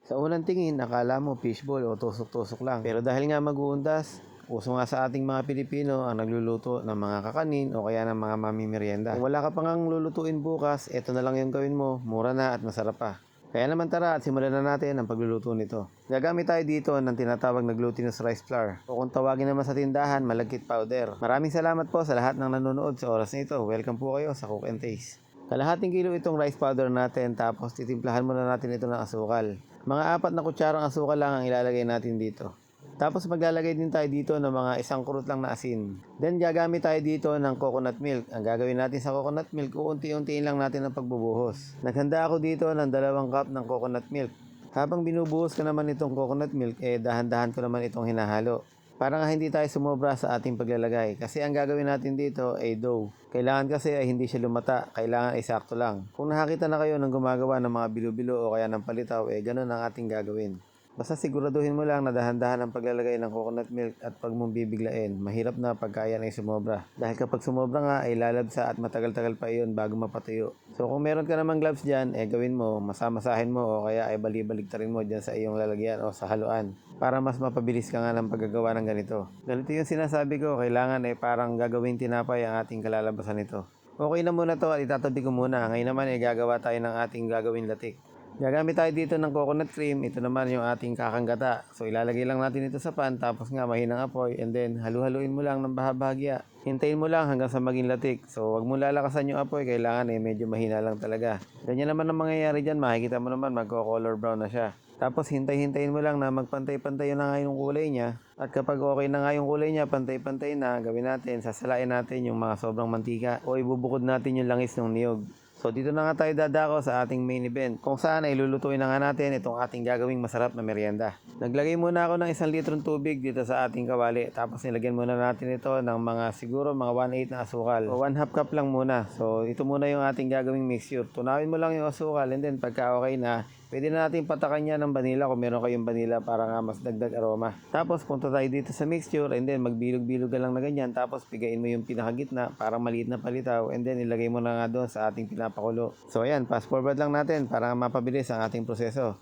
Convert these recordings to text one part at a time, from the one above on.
Sa unang tingin, akala mo fishball o tusok-tusok lang. Pero dahil nga mag-uundas, uso nga sa ating mga Pilipino ang nagluluto ng mga kakanin o kaya ng mga mamimerienda. Kung wala ka pa ngang lulutuin bukas, eto na lang yung gawin mo, mura na at masarap pa. Kaya naman tara at simulan na natin ang pagluluto nito. Gagamit tayo dito ng tinatawag na glutinous rice flour o kung tawagin naman sa tindahan, malagkit powder. Maraming salamat po sa lahat ng nanonood sa oras na ito. Welcome po kayo sa Cook and Taste. Kalahating kilo itong rice powder natin tapos titimplahan muna natin ito ng asukal. Mga 4 na kutsarang asukal lang ang ilalagay natin dito. Tapos maglalagay din tayo dito ng mga 1 kurot lang na asin. Then gagamit tayo dito ng coconut milk. Ang gagawin natin sa coconut milk, uunti-untiin lang natin ang pagbubuhos. Naghanda ako dito ng 2 cup ng coconut milk. Habang binubuhos ko naman itong coconut milk, dahan-dahan ko naman itong hinahalo. Para nga hindi tayo sumobra sa ating paglalagay. Kasi ang gagawin natin dito ay dough. Kailangan kasi ay hindi siya lumata. Kailangan ay sakto lang. Kung nakakita na kayo ng gumagawa ng mga bilo-bilo o kaya ng palitaw, ganun ang ating gagawin. Basta siguraduhin mo lang na dahan-dahan ang paglalagay ng coconut milk at pag mong bibiglain. Mahirap na pagka yan ay sumobra. Dahil kapag sumobra nga ay lalabsa at matagal-tagal pa iyon bago mapatuyo. So kung meron ka namang gloves dyan, gawin mo, masamasahin mo o kaya ay bali-baliktarin mo dyan sa iyong lalagyan o sa haluan. Para mas mapabilis ka nga ng paggagawa ng ganito. Ganito yung sinasabi ko, kailangan parang gagawin tinapay ang ating kalalabasan nito. Okay na muna to at itatabi ko muna. Ngayon naman gagawa tayo ng ating gagawin latik. Gagamit tayo dito ng coconut cream. Ito naman yung ating kakanggata. So ilalagay lang natin ito sa pan tapos nga mahinang apoy and then halu-haluin mo lang ng bahagya. Hintayin mo lang hanggang sa maging latik. So wag mo lalakasan yung apoy, kailangan medyo mahina lang talaga. Ganyan naman ang mangyayari dyan, makikita mo naman magko-color brown na siya. Tapos hintay-hintayin mo lang na magpantay-pantay na nga yung kulay niya. At kapag okay na nga yung kulay niya, pantay-pantay na, gawin natin, sasalain natin yung mga sobrang mantika o ibubukod natin yung langis ng niyog. So dito na nga tayo dadako sa ating main event kung saan ay lulutuin na nga natin itong ating gagawing masarap na merienda. Naglagay muna ako ng 1 litrong tubig dito sa ating kawali tapos nilagyan muna natin ito ng mga siguro mga 1/8 na asukal o 1/2 cup lang muna. So ito muna yung ating gagawing mixture. Tunawin mo lang yung asukal and then pagka okay na, pwede na natin patakan niya ng vanilla kung meron kayong vanilla para nga mas dagdag aroma. Tapos punta tayo dito sa mixture and then magbilog-bilog lang na ganyan. Tapos pigain mo yung pinakagitna para maliit na palitaw and then ilagay mo na nga doon sa ating pinapakulo. So ayan, fast forward lang natin para mapabilis ang ating proseso.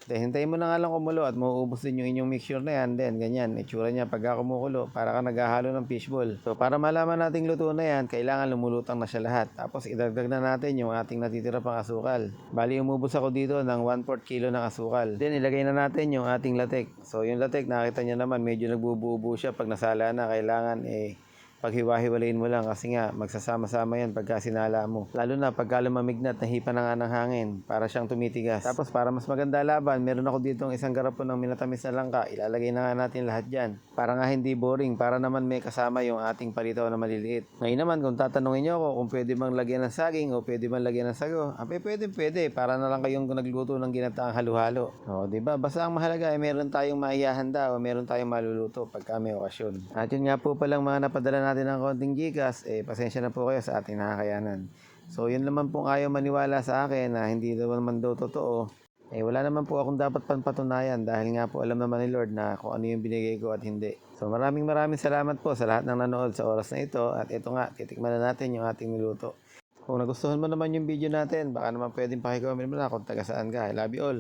Hintayin mo na nga lang kumulo at mauubos din yung inyong mixture na yan. Then ganyan, itsura niya pagka kumukulo para ka naghahalo ng fishball. So para malaman nating luto na yan, kailangan lumulutang na siya lahat. Tapos idagdag na natin yung ating natitira pang asukal. Bali umubos ako dito ng 1/4 kilo ng asukal. Then ilagay na natin yung ating latik. So yung latik, nakita niyo naman medyo nagbubuo siya pag nasala na. Kailangan paghiwa-hiwalayin mo lang kasi nga magsasama-sama yan pagka sinala mo. Lalo na pagka lumamig na at nahipa na nga ng hangin para siyang tumitigas. Tapos para mas maganda laban, meron ako dito ng 1 garapon ng minatamis na langka. Ilalagay na nga natin lahat dyan. Para nga hindi boring, para naman may kasama yung ating palitaw na maliliit. Ngayon naman kung tatanungin nyo ako kung pwede bang lagyan ng saging o pwede bang lagyan ng sago, pwede. Para na lang kayong nagluto ng ginataang halo-halo. O diba? Basta ang mahalaga ay meron tayong maihahanda o meron tayong maluluto pagka may okasyon. At yun nga po palang mga napadala natin ng konting gigas, pasensya na po kayo sa ating nakakayanan. So yun naman pong ayaw maniwala sa akin na hindi naman daw totoo. Wala naman po akong dapat panpatunayan dahil nga po alam naman ni Lord na kung ano yung binigay ko at hindi. So maraming salamat po sa lahat ng nanood sa oras na ito at ito nga, titikman na natin yung ating niluto. Kung nagustuhan mo naman yung video natin, baka naman pwedeng pakicomment mo na kung taga saan ka. I love you all.